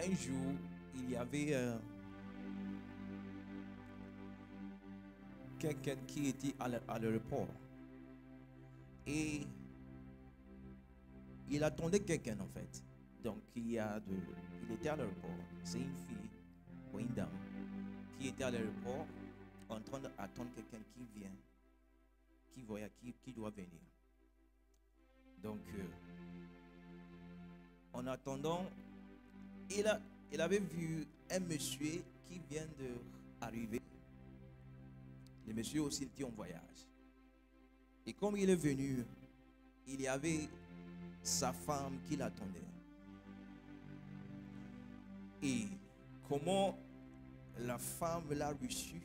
un jour, il y avait quelqu'un qui était à l'aéroport. Et il attendait quelqu'un en fait. Donc il était à l'aéroport. C'est une fille ou une dame qui était à l'aéroport en train d'attendre quelqu'un qui vient, qui doit venir. Donc en attendant, il avait vu un monsieur qui vient d'arriver. Le monsieur aussi était en voyage. Et comme il est venu, il y avait sa femme qui l'attendait. Et comment la femme l'a reçu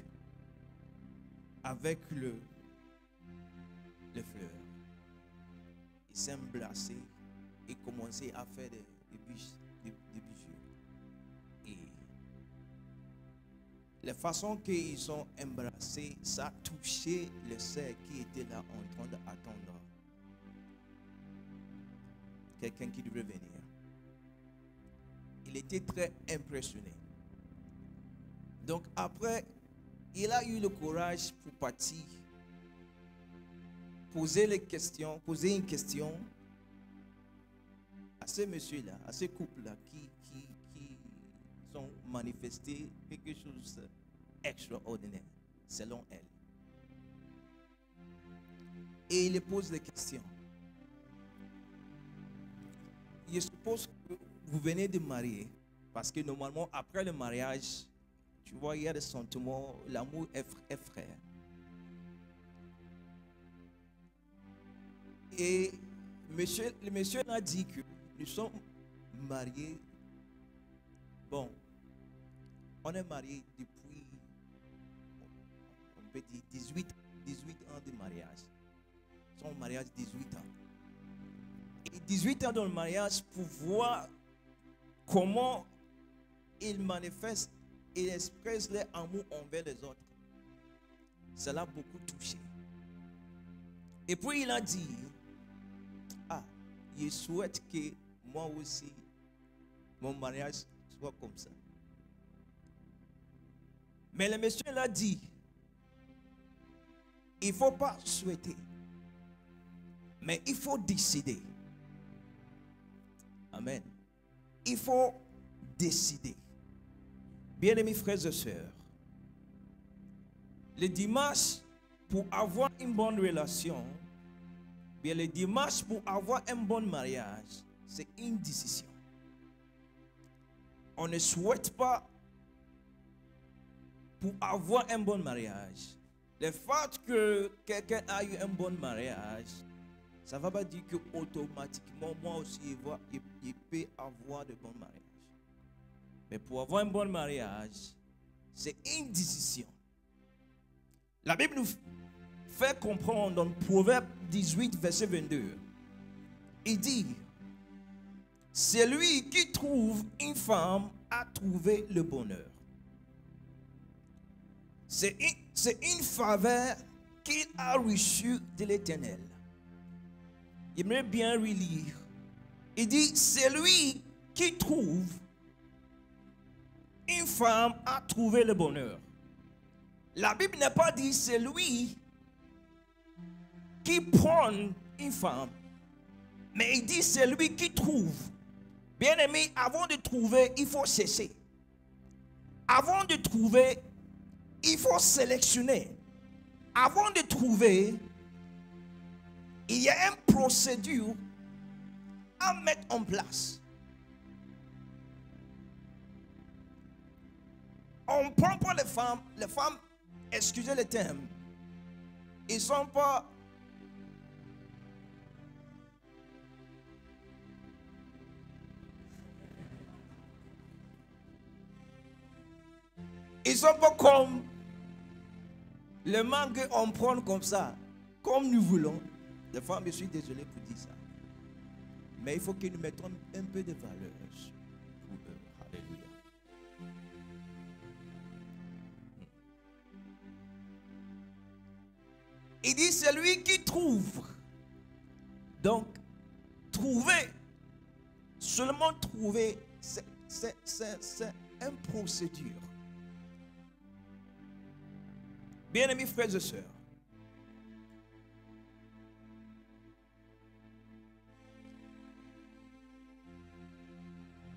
avec les fleurs. Il s'est embrassé et commençait à faire des bijoux. Et la façon qu'ils sont embrassés, ça a touché le cerf qui était là en train d'attendre quelqu'un qui devait venir. Il était très impressionné. Donc après, il a eu le courage pour partir, poser une question à ces messieurs-là, à ces couples-là qui ont manifesté quelque chose d'extraordinaire, selon elle. Et il pose des questions. Je suppose que vous venez de marier, parce que normalement, après le mariage, tu vois, il y a des sentiments, l'amour est frère. Et le monsieur a dit que nous sommes mariés. Bon, on est mariés depuis, on peut dire, 18 ans de mariage. Son mariage, 18 ans. Et 18 ans dans le mariage pour voir comment il manifeste et expresse l'amour envers les autres. Ça l'a beaucoup touché. Et puis il a dit, je souhaite que moi aussi, mon mariage soit comme ça. Mais le monsieur l'a dit, il ne faut pas souhaiter, mais il faut décider. Amen. Il faut décider. Bien-aimés frères et sœurs, le dimanche, pour avoir une bonne relation, bien le dimanche, pour avoir un bon mariage, c'est une décision. On ne souhaite pas pour avoir un bon mariage. Le fait que quelqu'un a eu un bon mariage, ça ne va pas dire que automatiquement, moi aussi, il peut avoir de bons mariages. Mais pour avoir un bon mariage, c'est une décision. La Bible nous fait comprendre dans Proverbe 18, verset 22. Il dit, celui qui trouve une femme a trouvé le bonheur. C'est une faveur qu'il a reçue de l'Éternel. J'aimerais bien relire. Il dit, celui qui trouve une femme a trouvé le bonheur. La Bible n'a pas dit celui qui prend une femme, mais il dit celui qui trouve. Bien aimé, avant de trouver, il faut chercher. Avant de trouver, il faut sélectionner. Avant de trouver, il y a une procédure à mettre en place. On ne prend pas les femmes, excusez le terme, ils ne sont pas comme le mangue, on prend comme ça, comme nous voulons. Les femmes, je suis désolé pour dire ça. Mais il faut que nous mettions un peu de valeur pour eux. Alléluia. Il dit celui qui trouve. Donc, trouver, seulement trouver, c'est une procédure. Bien-aimés frères et sœurs,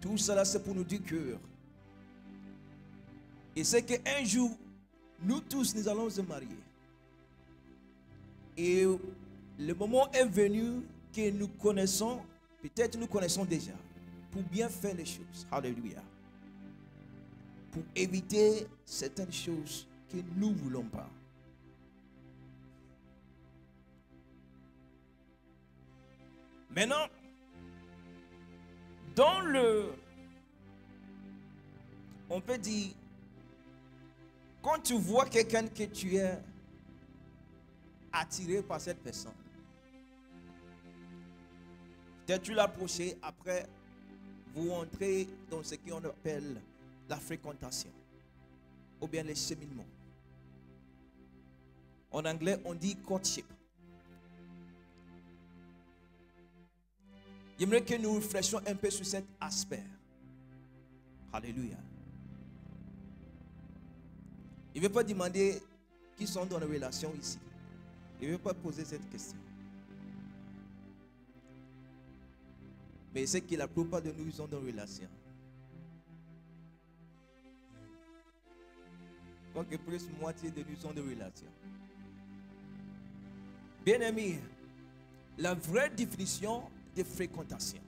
tout cela c'est pour nous dire que, et c'est qu'un jour, nous tous, nous allons se marier. Et le moment est venu que nous connaissons, peut-être nous connaissons déjà, pour bien faire les choses. Alléluia. Pour éviter certaines choses que nous ne voulons pas. Maintenant, dans on peut dire, quand tu vois quelqu'un que tu es attiré par cette personne, peut-être tu l'approches, après vous entrez dans ce qu'on appelle la fréquentation ou bien les cheminements. En anglais, on dit courtship. J'aimerais que nous réfléchissions un peu sur cet aspect. Alléluia. Il ne veut pas demander qui sont dans la relation ici. Il ne veut pas poser cette question. Mais c'est que la plupart de nous sont dans la relation. Quoique plus moitié de nous sont dans la relation. Bien aimé, la vraie définition de fréquentation.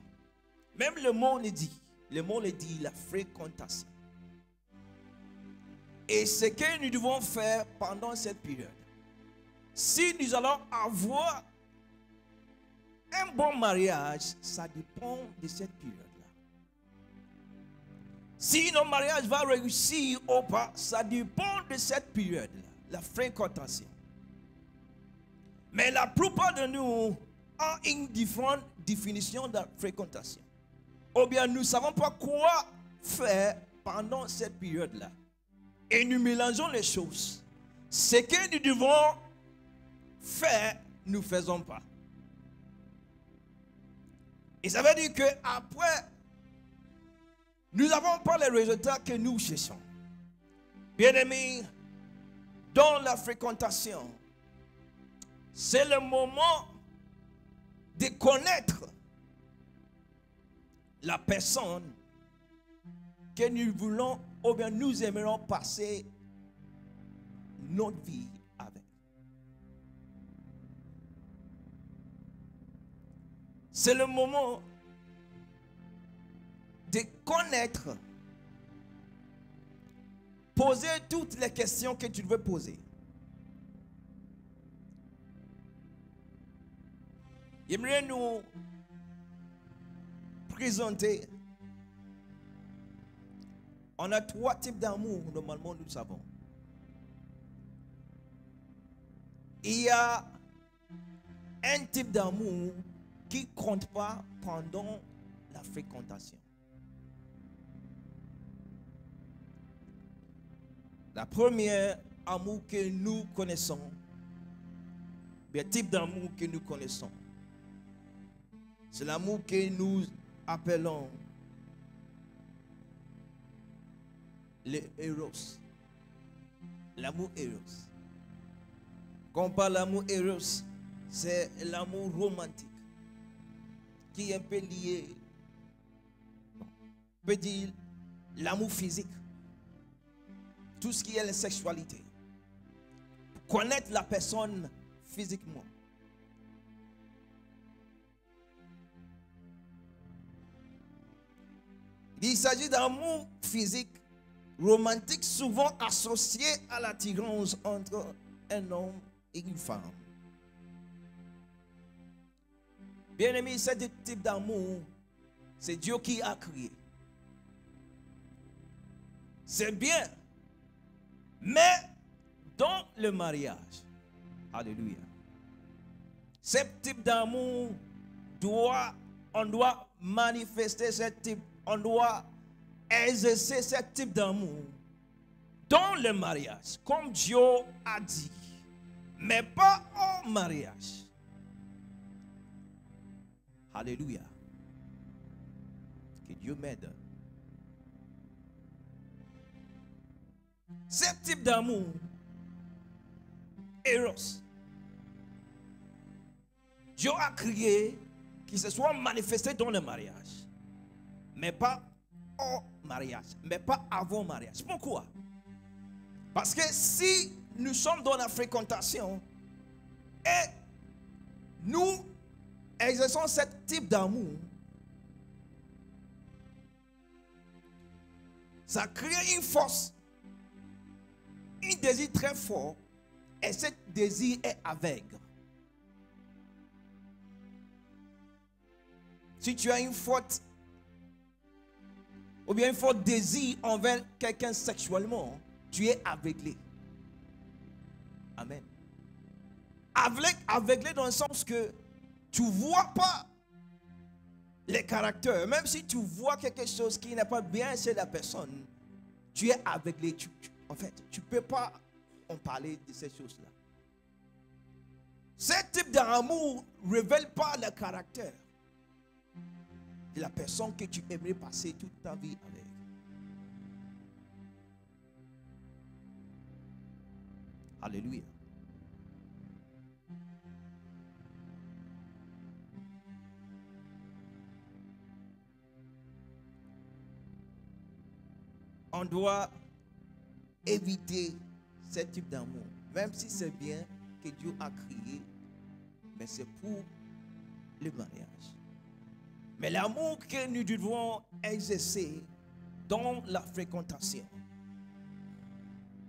Même le mot le dit. Le mot le dit, la fréquentation. Et ce que nous devons faire pendant cette période. Si nous allons avoir un bon mariage, ça dépend de cette période-là. Si notre mariage va réussir ou pas, ça dépend de cette période-là, la fréquentation. Mais la plupart de nous ont une différente définition de la fréquentation. Ou bien nous ne savons pas quoi faire pendant cette période-là. Et nous mélangeons les choses. Ce que nous devons faire, nous ne faisons pas. Et ça veut dire qu'après, nous n'avons pas les résultats que nous cherchons. Bien-aimés, dans la fréquentation, c'est le moment de connaître la personne que nous voulons ou bien nous aimerons passer notre vie avec. C'est le moment de connaître, poser toutes les questions que tu veux poser. J'aimerais nous présenter. On a 3 types d'amour, normalement, nous savons. Il y a un type d'amour qui ne compte pas pendant la fréquentation. La première amour que nous connaissons, le type d'amour que nous connaissons, c'est l'amour que nous appelons le Eros. L'amour Eros. Quand on parle d'amour Eros, c'est l'amour romantique qui est un peu lié, on peut dire, l'amour physique. Tout ce qui est la sexualité. Connaître la personne physiquement. Il s'agit d'amour physique, romantique, souvent associé à l'attirance entre un homme et une femme. Bien aimé, ce type d'amour, c'est Dieu qui a créé. C'est bien. Mais dans le mariage, alléluia, ce type d'amour on doit manifester ce type, on doit exercer ce type d'amour dans le mariage, comme Dieu a dit, mais pas au mariage. Alléluia. Que Dieu m'aide. Ce type d'amour, Eros, Dieu a créé qu'il se soit manifesté dans le mariage, mais pas au mariage, mais pas avant le mariage. Pourquoi? Parce que si nous sommes dans la fréquentation et nous exerçons ce type d'amour, ça crée une force, un désir très fort, et ce désir est aveugle. Si tu as une faute, ou bien un fort désir envers quelqu'un sexuellement, tu es aveuglé. Amen. Aveuglé dans le sens que tu ne vois pas les caractères. Même si tu vois quelque chose qui n'est pas bien chez la personne, tu es aveuglé. En fait, tu ne peux pas en parler de ces choses-là. Ce type d'amour ne révèle pas le caractère de la personne que tu aimerais passer toute ta vie avec. Alléluia. On doit éviter ce type d'amour, même si c'est bien que Dieu a créé, mais c'est pour le mariage. Mais l'amour que nous devons exercer dans la fréquentation,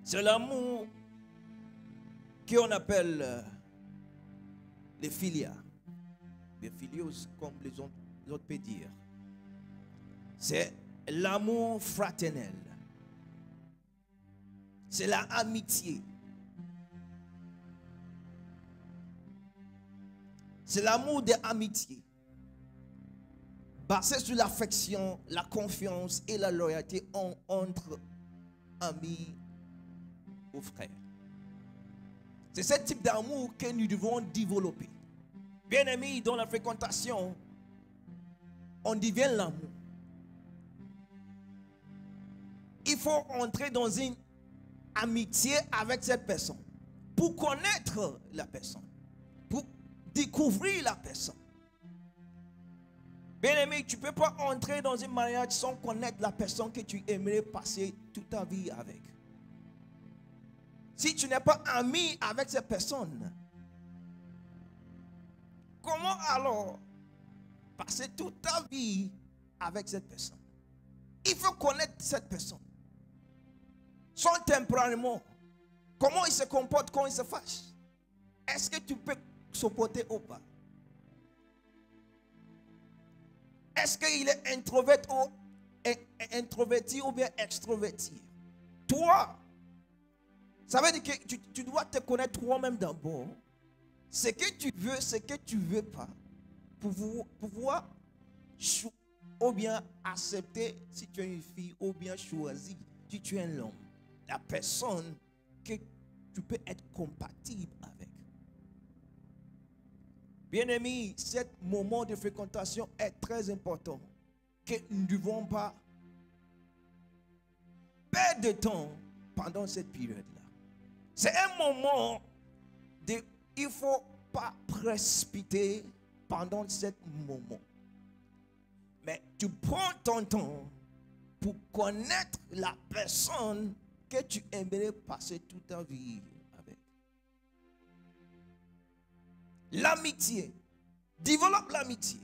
c'est l'amour qu'on appelle les philia, les philios comme les autres peuvent dire. C'est l'amour fraternel. C'est la amitié. C'est l'amour de l'amitié, basé sur l'affection, la confiance et la loyauté entre amis ou frères. C'est ce type d'amour que nous devons développer. Bien aimés, dans la fréquentation, on devient l'amour. Il faut entrer dans une amitié avec cette personne pour connaître la personne, pour découvrir la personne. Bien aimé, tu ne peux pas entrer dans un mariage sans connaître la personne que tu aimerais passer toute ta vie avec. Si tu n'es pas ami avec cette personne, comment alors passer toute ta vie avec cette personne? Il faut connaître cette personne. Son tempérament, comment il se comporte quand il se fâche. Est-ce que tu peux supporter ou pas? Est-ce qu'il est introverti ou bien extroverti? Toi, ça veut dire que tu dois te connaître toi-même d'abord. Ce que tu veux, ce que tu ne veux pas. Pour pouvoir ou bien accepter si tu es une fille ou bien choisir si tu es un homme. La personne que tu peux être compatible avec. Bien-aimés, ce moment de fréquentation est très important. Que nous ne devons pas perdre de temps pendant cette période-là. C'est un moment de, il ne faut pas précipiter pendant ce moment. Mais tu prends ton temps pour connaître la personne que tu aimerais passer toute ta vie avec. L'amitié. Développe l'amitié.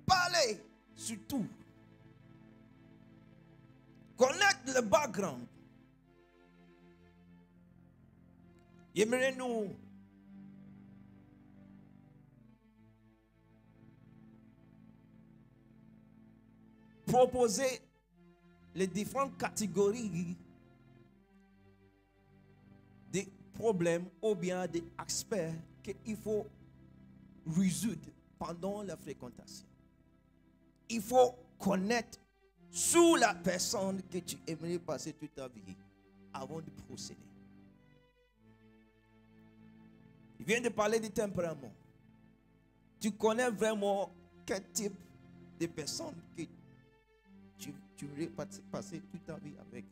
Parlez surtout. Connaître le background. J'aimerais nous proposer les différentes catégories de problèmes ou bien des aspects qu'il faut résoudre pendant la fréquentation. Il faut connaître sur la personne que tu aimerais passer toute ta vie avant de procéder. Il vient de parler du tempérament. Tu connais vraiment quel type de personne que tu aimerais passer toute ta vie avec.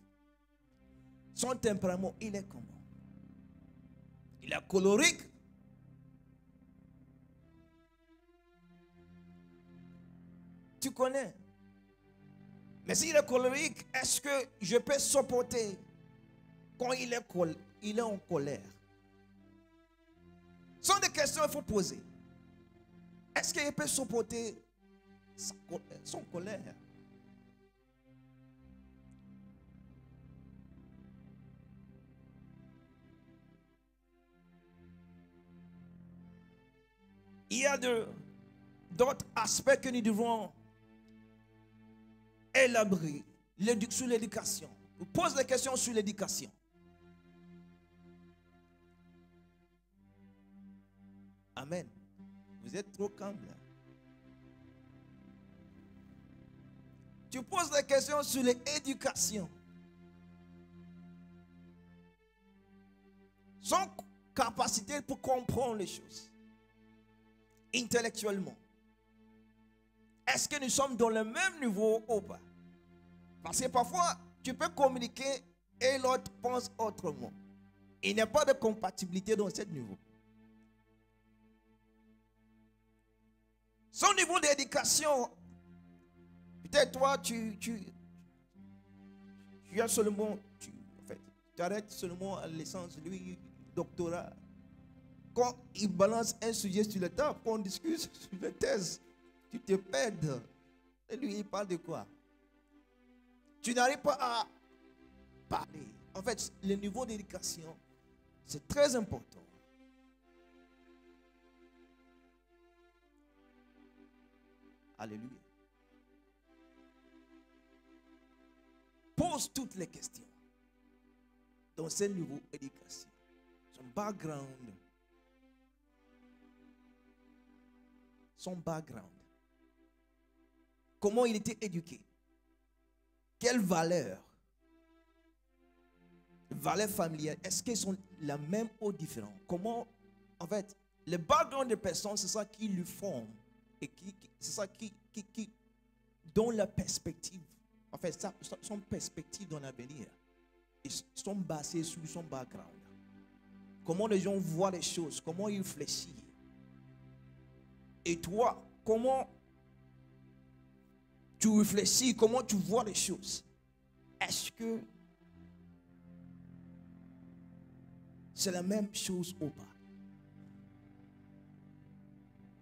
Son tempérament, il est comment? Il est colérique. Tu connais. Mais s'il est colérique, est-ce que je peux supporter quand il est en colère? Ce sont des questions qu'il faut poser. Est-ce qu'il peut supporter son colère? Il y a d'autres aspects que nous devons élaborer sur l'éducation. On pose des questions sur l'éducation. Amen. Vous êtes trop calme là. Tu poses des questions sur l'éducation. Son capacité pour comprendre les choses. Intellectuellement. Est-ce que nous sommes dans le même niveau ou pas? Parce que parfois, tu peux communiquer et l'autre pense autrement. Il n'y a pas de compatibilité dans ce niveau. Son niveau d'éducation, peut-être toi, tu as seulement, tu arrêtes seulement à l'essence, lui, doctorat. Quand il balance un sujet sur le table, quand on discute sur la thèse, tu te perds. Et lui, il parle de quoi? Tu n'arrives pas à parler. En fait, le niveau d'éducation, c'est très important. Alléluia. Pose toutes les questions dans ce niveau d'éducation. Son background. Son background. Comment il était éduqué. Quelles valeurs? Valeurs familiales. Est-ce qu'elles sont la même ou différentes? Comment, en fait, le background des personnes, c'est ça qui lui forme. Et c'est ça qui donne la perspective. En fait, ça, son perspective dans l'avenir. Ils sont basés sur son background. Comment les gens voient les choses. Comment ils réfléchissent. Et toi, comment tu réfléchis, comment tu vois les choses? Est-ce que c'est la même chose ou pas?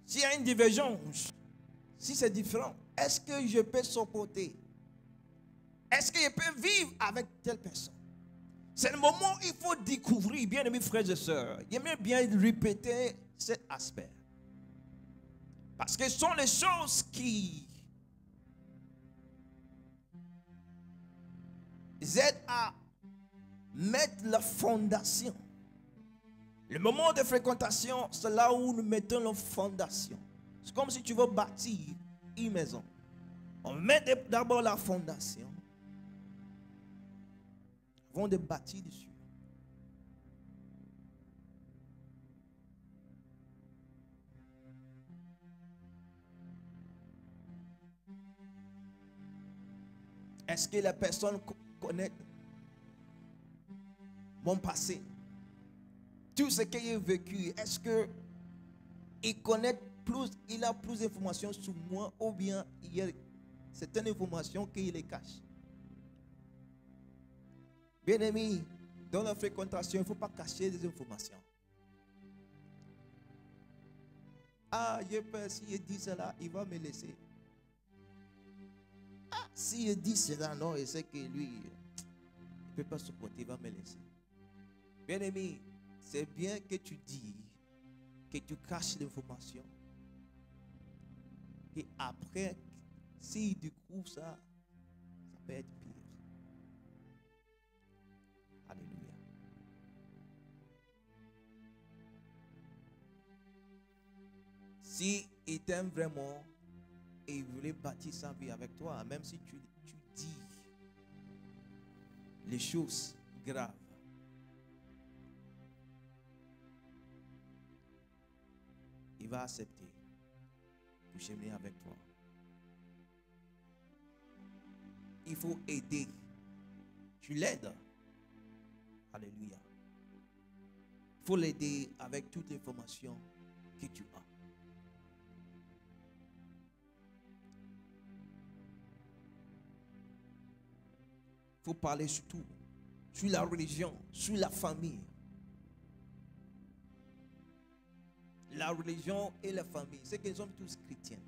S'il y a une divergence, si c'est différent, est-ce que je peux supporter? Est-ce que je peux vivre avec telle personne? C'est le moment où il faut découvrir, bien aimés frères et sœurs. J'aimerais bien répéter cet aspect. Parce que ce sont les choses qui aident à mettre la fondation. Le moment de fréquentation, c'est là où nous mettons la fondation. C'est comme si tu veux bâtir une maison. On met d'abord la fondation avant de bâtir dessus. Est-ce que la personne connaît mon passé? Tout ce que j'ai vécu, est-ce que il connaît plus, il a plus d'informations sur moi ou bien il y a certaines informations qu'il les cache? Bien aimé, dans la fréquentation, il ne faut pas cacher des informations. Ah, j'ai peur, si je dis cela, il va me laisser. Ah, si je dis cela, non, je sais que lui, il ne peut pas supporter, il va me laisser. Bien aimé, c'est bien que tu dis, que tu caches l'information. Et après, s'il découvre ça, ça peut être pire. Alléluia. Si il t'aime vraiment et il voulait bâtir sa vie avec toi, même si tu dis les choses graves, il va accepter de cheminer avec toi. Il faut aider. Tu l'aides. Alléluia. Il faut l'aider avec toute l'information que tu as. Il faut parler sur tout, sur la religion, sur la famille. La religion et la famille, c'est qu'ils sont tous chrétiens.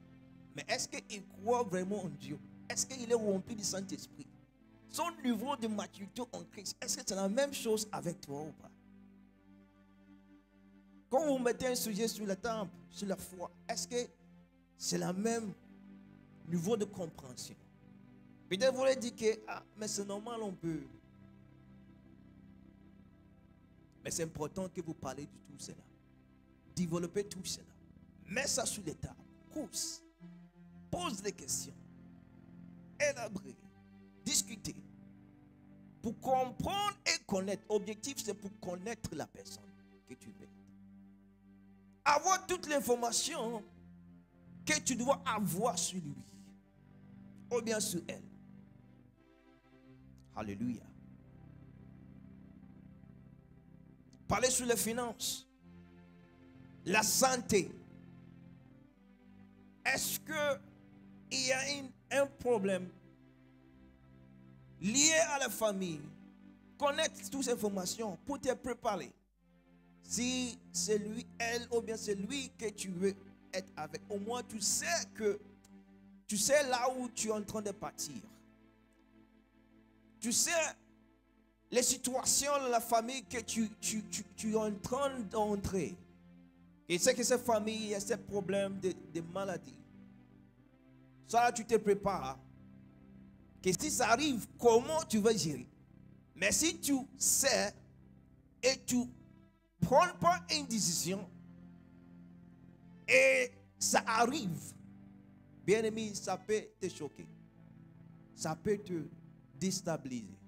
Mais est-ce qu'il croit vraiment en Dieu? Est-ce qu'il est rempli du Saint-Esprit? Son niveau de maturité en Christ, est-ce que c'est la même chose avec toi ou pas? Quand vous mettez un sujet sur la table, sur la foi, est-ce que c'est le même niveau de compréhension? Peut-être vous allez dire que mais c'est normal, on peut. Mais c'est important que vous parlez de tout cela. Développez tout cela. Mets ça sur les tables. Cause. Pose des questions. Élaborer. Discuter. Pour comprendre et connaître. L'objectif, c'est pour connaître la personne que tu veux. Avoir toute l'information que tu dois avoir sur lui. Ou bien sur elle. Alléluia. Parler sur les finances. La santé. Est-ce qu'il y a un problème lié à la famille? Connaître toutes ces informations pour te préparer. Si c'est lui, elle, ou bien c'est lui que tu veux être avec. Au moins tu sais là où tu es en train de partir. Tu sais les situations de la famille que tu es en train d'entrer. Et c'est que cette famille a ces problèmes de maladie. Ça, tu te prépares. Que si ça arrive, comment tu vas gérer? Mais si tu sais et tu ne prends pas une décision et ça arrive, bien aimé, ça peut te choquer. Ça peut te déstabiliser.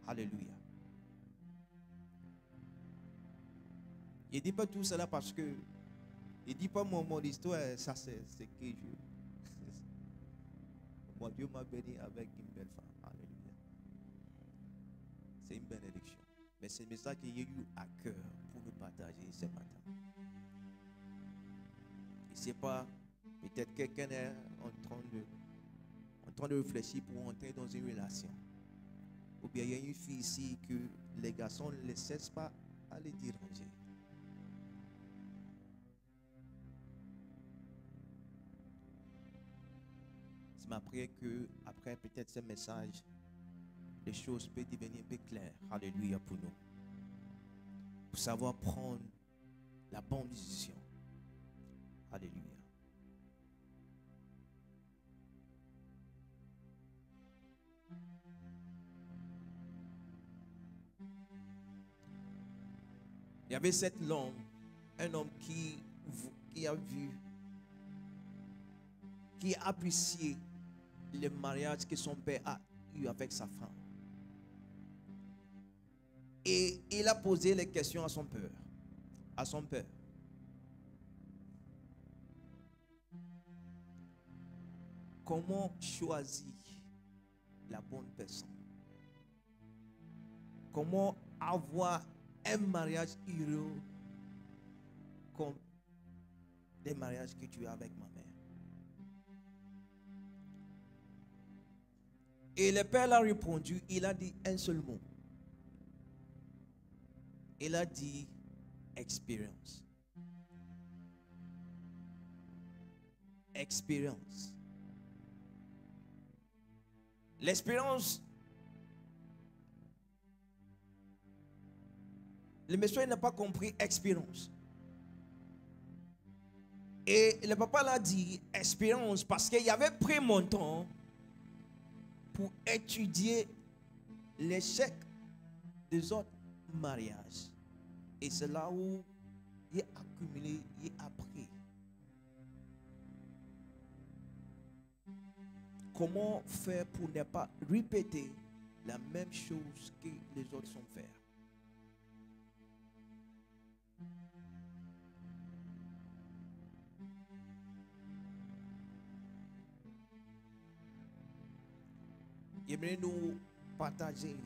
Alléluia. Il ne dit pas tout cela parce que il ne dit pas mon histoire, ça c'est ce que je. Mon Dieu m'a béni avec une belle femme. Alléluia. C'est une bénédiction. Mais c'est le message que j'ai eu à cœur pour nous partager ce matin. Je ne sais pas, peut-être quelqu'un est en train de réfléchir pour entrer dans une relation. Ou bien il y a une fille ici que les garçons ne cessent pas à les déranger. C'est ma prière que après peut-être ce message, les choses peuvent devenir un peu claires. Alléluia pour nous. Pour savoir prendre la bonne décision. Alléluia. Il y avait cet homme, un homme qui a vu, qui a apprécié le mariage que son père a eu avec sa femme. Et il a posé les questions à son père. À son père. Comment choisir la bonne personne? Comment avoir un mariage heureux comme des mariages que tu as avec ma mère? Et le père a répondu, il a dit un seul mot. Il a dit expérience. Expérience. L'expérience. Le monsieur n'a pas compris expérience. Et le papa l'a dit expérience parce qu'il avait pris mon temps pour étudier l'échec des autres mariages. Et c'est là où il a accumulé, il a appris. Comment faire pour ne pas répéter la même chose que les autres sont fait. J'aimerais nous partager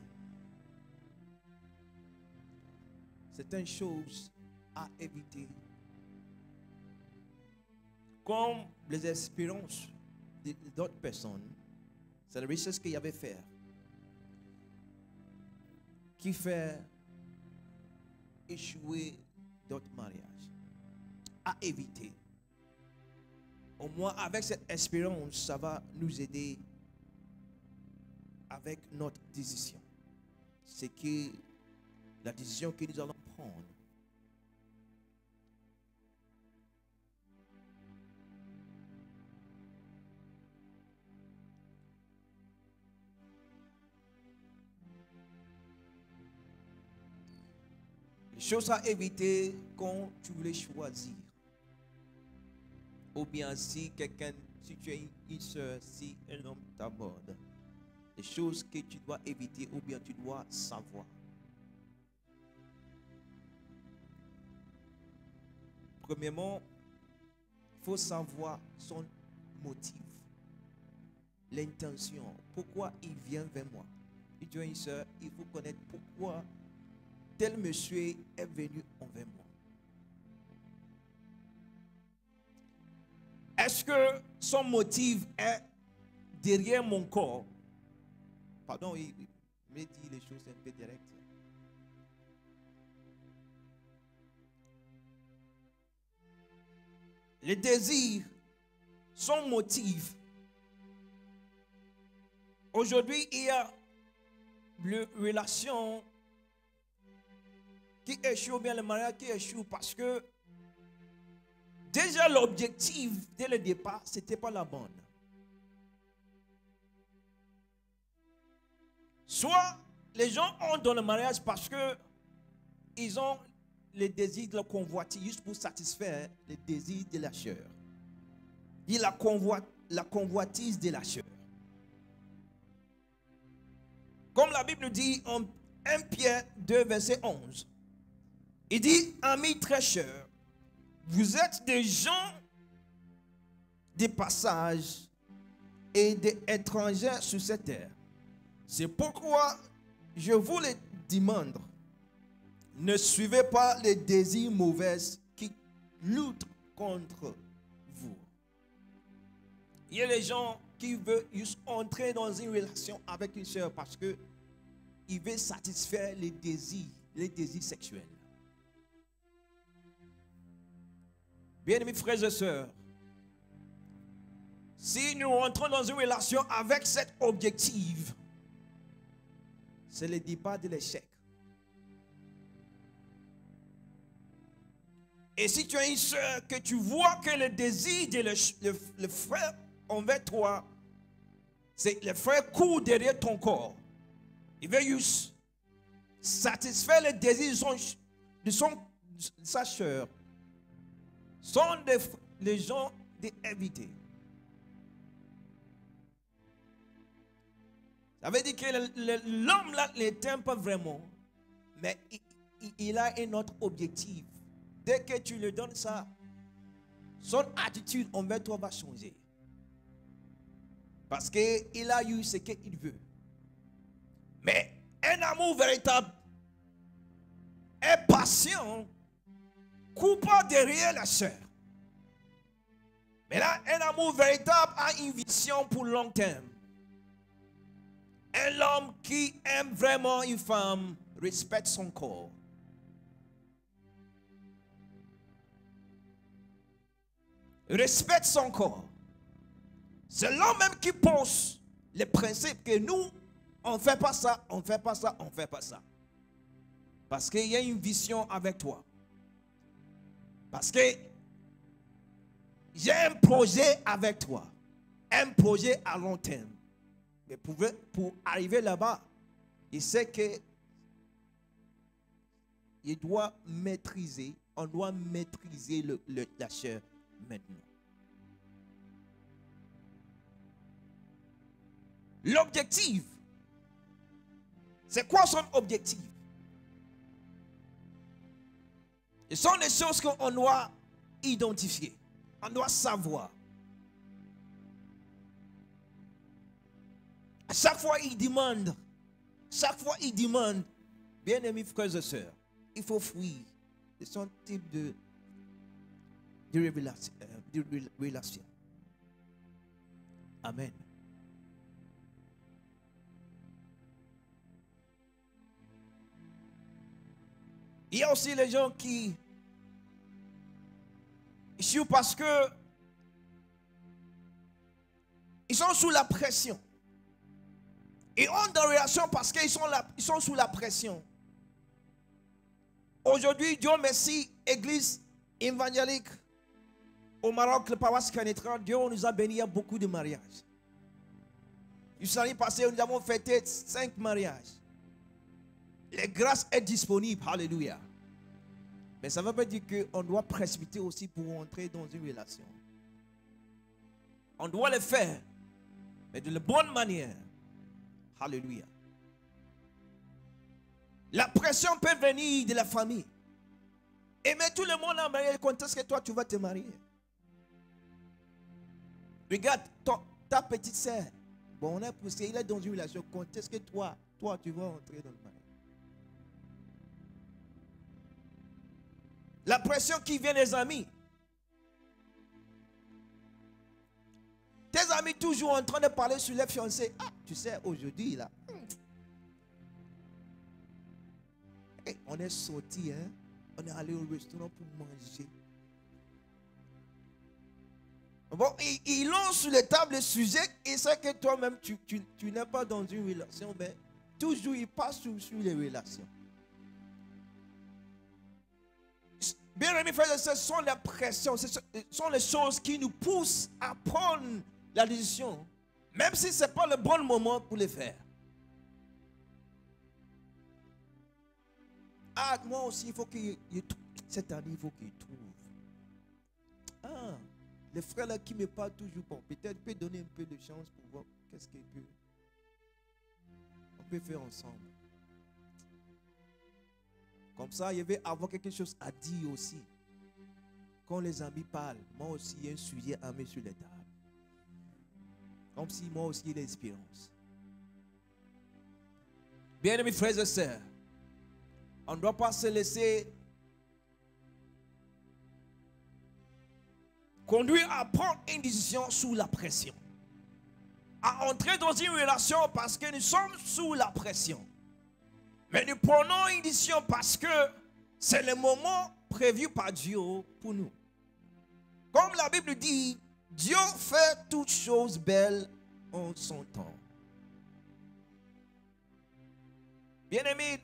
certaines choses à éviter. Comme les espérances d'autres personnes, c'est la richesse qu'il y avait faire qui fait échouer d'autres mariages. À éviter. Au moins, avec cette espérance, ça va nous aider avec notre décision. C'est que la décision que nous allons prendre. Les choses à éviter quand tu voulais choisir. Ou bien si quelqu'un, si tu es une soeur, si un homme t'aborde. Les choses que tu dois éviter ou bien tu dois savoir. Premièrement, il faut savoir son motif, l'intention, pourquoi il vient vers moi. Si tu es une soeur, il faut connaître pourquoi tel monsieur est venu envers moi. Est-ce que son motif est derrière mon corps? Pardon, il me dit les choses un peu directes. Le désir, son motif. Aujourd'hui, il y a une relation qui échoue, bien le mariage qui échoue parce que déjà l'objectif dès le départ, ce n'était pas la bonne. Soit les gens ont dans le mariage parce que ils ont le désir de la convoitise juste pour satisfaire le désir de la chair. Il la convoitise de la chair. Comme la Bible nous dit en 1 Pierre 2 verset 11. Il dit, amis très chers, vous êtes des gens de passage et des étrangers sur cette terre. C'est pourquoi je vous le demande, ne suivez pas les désirs mauvais qui luttent contre vous. Il y a les gens qui veulent juste entrer dans une relation avec une soeur parce que ils veulent satisfaire les désirs sexuels. Bien-amis frères et sœurs, si nous rentrons dans une relation avec cet objectif, c'est le départ de l'échec. Et si tu as une soeur que tu vois que le désir de le frère envers toi, c'est le frère court derrière ton corps. Il veut juste satisfaire le désir de sa soeur. Sont les gens d'éviter. Ça veut dire que l'homme là ne t'aime pas vraiment, mais il a un autre objectif. Dès que tu lui donnes ça, son attitude envers toi va changer. Parce qu'il a eu ce qu'il veut. Mais un amour véritable est patient, court pas derrière la chair. Mais là, un amour véritable a une vision pour long terme. Un homme qui aime vraiment une femme respecte son corps. Respecte son corps. C'est l'homme même qui pose les principes que nous, on ne fait pas ça, on ne fait pas ça, on ne fait pas ça. Parce qu'il y a une vision avec toi. Parce que j'ai un projet avec toi. Un projet à long terme. Mais pour arriver là-bas, il sait que il doit maîtriser, on doit maîtriser la chair maintenant. L'objectif, c'est quoi son objectif? Ce sont des choses qu'on doit identifier, on doit savoir. Chaque fois il demande, bien-aimés frères et sœurs, il faut fuir. C'est son type de révélation, relation. Amen. Il y a aussi les gens qui sont parce que ils sont sous la pression. Ils ont des relations parce qu'ils sont sous la pression. Aujourd'hui, Dieu merci, Église évangélique au Maroc, le paroisse Canétran, Dieu nous a bénis à beaucoup de mariages. Du samedi passé, nous avons fêté 5 mariages. La grâce est disponible, alléluia. Mais ça ne veut pas dire qu'on doit précipiter aussi pour entrer dans une relation. On doit le faire, mais de la bonne manière. Alléluia. La pression peut venir de la famille. Et mais tout le monde a marié. Quand est-ce que toi tu vas te marier? Regarde ta petite sœur. Bon, on a poussé, il est dans une relation. Quand est-ce que toi tu vas entrer dans le mariage? La pression qui vient des amis. Tes amis toujours en train de parler sur les fiancés. Ah, tu sais, aujourd'hui, là. Hey, on est sorti, hein. On est allé au restaurant pour manger. Bon, ils l'ont sur les tables le sujet. Et c'est que toi-même, tu n'es pas dans une relation. Mais toujours, ils passent sur les relations. Bien aimés frères et sœurs, ce sont les pressions, ce sont les choses qui nous poussent à prendre la décision, même si ce n'est pas le bon moment pour le faire. Ah, moi aussi, il faut qu'il cette année, il faut qu'il trouve. Ah, les frères là qui ne me parlent toujours, bon, peut-être peut donner un peu de chance pour voir qu'est-ce on peut faire ensemble. Comme ça, il va avoir quelque chose à dire aussi. Quand les amis parlent, moi aussi, il y a un sujet à mettre sur les tables. Comme si moi aussi, j'ai l'expérience. Bien-aimés frères et sœurs, on ne doit pas se laisser conduire à prendre une décision sous la pression. À entrer dans une relation parce que nous sommes sous la pression. Mais nous prenons une décision parce que c'est le moment prévu par Dieu pour nous. Comme la Bible dit, Dieu fait toutes choses belles en son temps. Bien-aimé,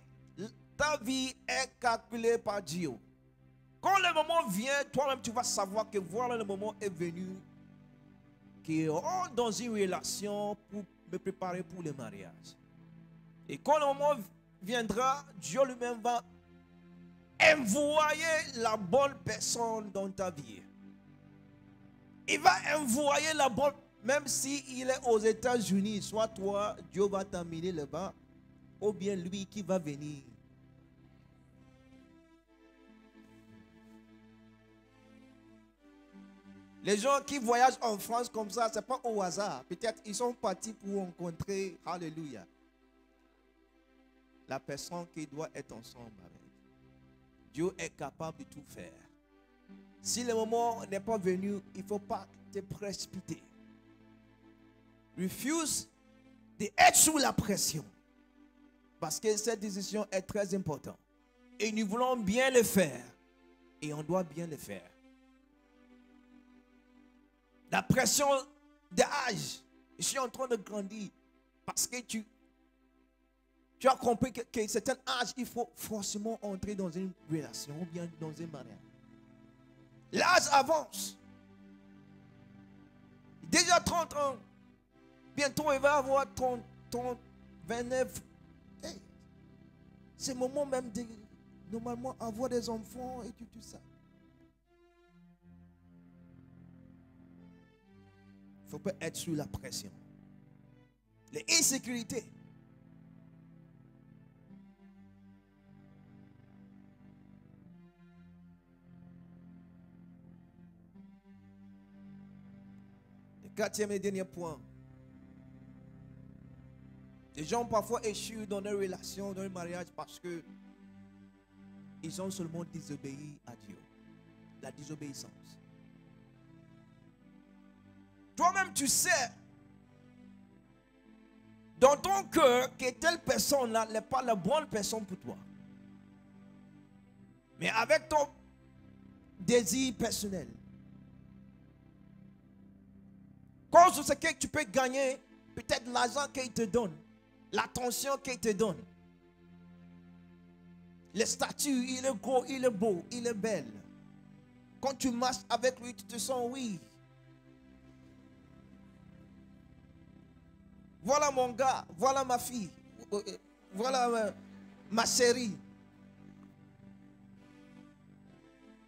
ta vie est calculée par Dieu. Quand le moment vient, toi-même tu vas savoir que voilà le moment est venu, qui est dans une relation pour me préparer pour le mariage. Et quand le moment viendra, Dieu lui-même va envoyer la bonne personne dans ta vie. Il va envoyer la bonne, même s'il est aux États-Unis, soit toi, Dieu va t'amener là-bas, ou bien lui qui va venir. Les gens qui voyagent en France comme ça, ce n'est pas au hasard. Peut-être ils sont partis pour rencontrer, alléluia, la personne qui doit être ensemble avec. Dieu est capable de tout faire. Si le moment n'est pas venu, il ne faut pas te précipiter. Refuse d'être sous la pression. Parce que cette décision est très importante. Et nous voulons bien le faire. Et on doit bien le faire. La pression d'âge. Je suis en train de grandir. Parce que tu as compris qu'à un certain âge, il faut forcément entrer dans une relation ou bien dans un mariage. L'âge avance. Déjà 30 ans. Bientôt, il va avoir 30, 29. Hey, c'est le moment même de normalement avoir des enfants et tout ça. Il ne faut pas être sous la pression. Les insécurités. Quatrième et dernier point. Les gens parfois échouent dans leur relation, dans leur mariage parce que Ils ont seulement désobéi à Dieu. La désobéissance. Toi-même, tu sais dans ton cœur que telle personne-là n'est pas la bonne personne pour toi. Mais avec ton désir personnel, cause de ce que tu peux gagner, peut-être l'argent qu'il te donne, l'attention qu'il te donne, le statut, il est gros, il est beau, il est belle. Quand tu marches avec lui, tu te sens oui. Voilà mon gars, voilà ma fille, voilà ma chérie.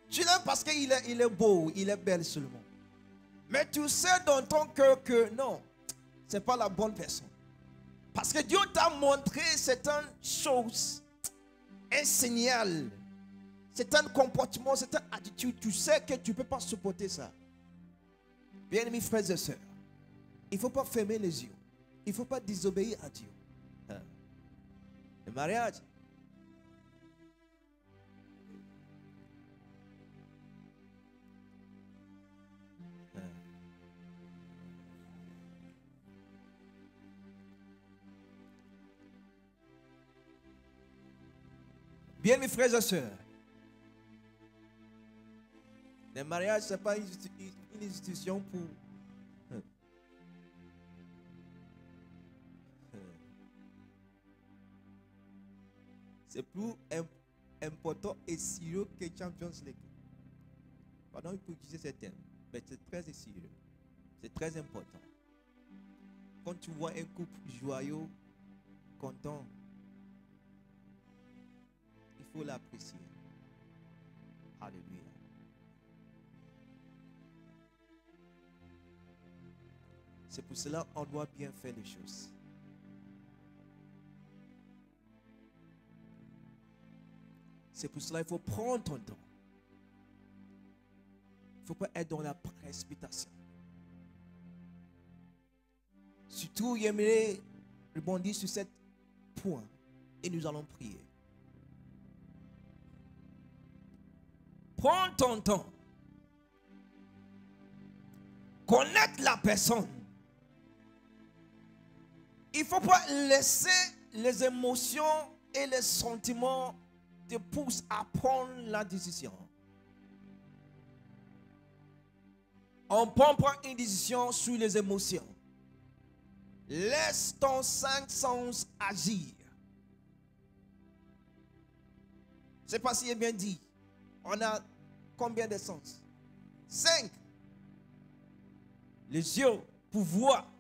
Tu l'aimes parce qu'il est beau, il est belle seulement. Mais tu sais dans ton cœur que non, ce n'est pas la bonne personne. Parce que Dieu t'a montré certaines choses, un signal, certains comportements, certaines attitudes. Tu sais que tu ne peux pas supporter ça. Bien-aimés frères et sœurs, il ne faut pas fermer les yeux. Il ne faut pas désobéir à Dieu. Le mariage, bien mes frères et sœurs, le mariage, ce n'est pas une institution pour... C'est plus important et sérieux que Champions League. Pardon, il faut utiliser ces termes, mais c'est très sérieux. C'est très important. Quand tu vois un couple joyeux, content, il faut l'apprécier. Alléluia. C'est pour cela qu'on doit bien faire les choses. C'est pour cela qu'il faut prendre ton temps. Il ne faut pas être dans la précipitation. Surtout, j'aimerais rebondir sur ce point et nous allons prier. Prends ton temps. Connaître la personne. Il ne faut pas laisser les émotions et les sentiments te poussent à prendre la décision. On prend une décision sur les émotions. Laisse ton cinq sens agir. Je ne sais pas si j'ai bien dit. On a combien de sens? 5. Les yeux pour voir.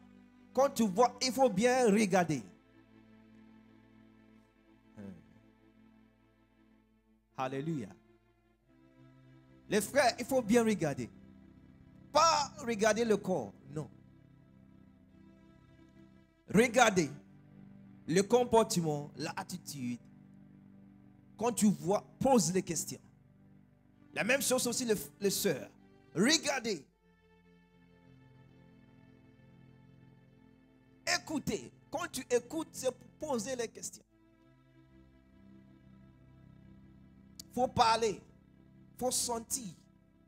Quand tu vois, il faut bien regarder. Alléluia. Les frères, il faut bien regarder. Pas regarder le corps, non. Regardez le comportement, l'attitude. Quand tu vois, pose les questions. La même chose aussi les sœurs. Regardez. Écoutez. Quand tu écoutes, c'est pour poser les questions. Il faut parler. Il faut sentir.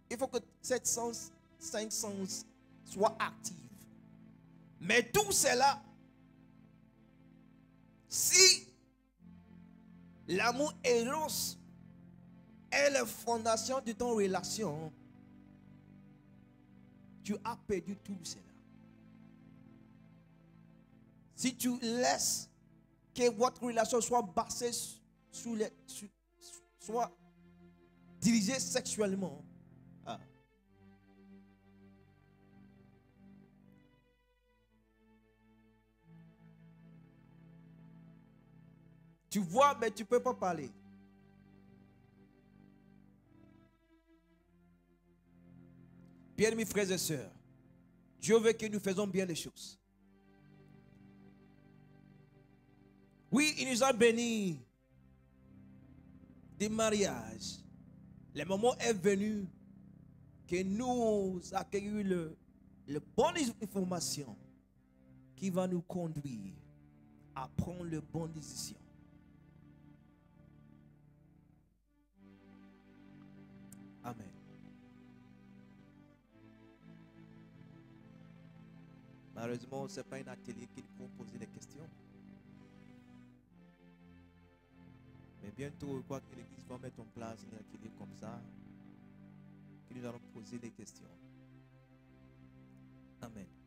Il faut que cette sens, 5 sens soient actifs. Mais tout cela, si l'amour éros est la fondation de ton relation, tu as perdu tout cela. Si tu laisses que votre relation soit basée soit dirigée sexuellement, tu vois, mais tu ne peux pas parler. Bien, mes frères et sœurs, Dieu veut que nous faisons bien les choses. Oui, il nous a bénis des mariages. Le moment est venu que nous accueillions le bonne information qui va nous conduire à prendre les bonnes décisions. Malheureusement, ce n'est pas un atelier qui pour poser des questions. Mais bientôt, je crois que l'Église va mettre en place un atelier comme ça, que nous allons poser des questions. Amen.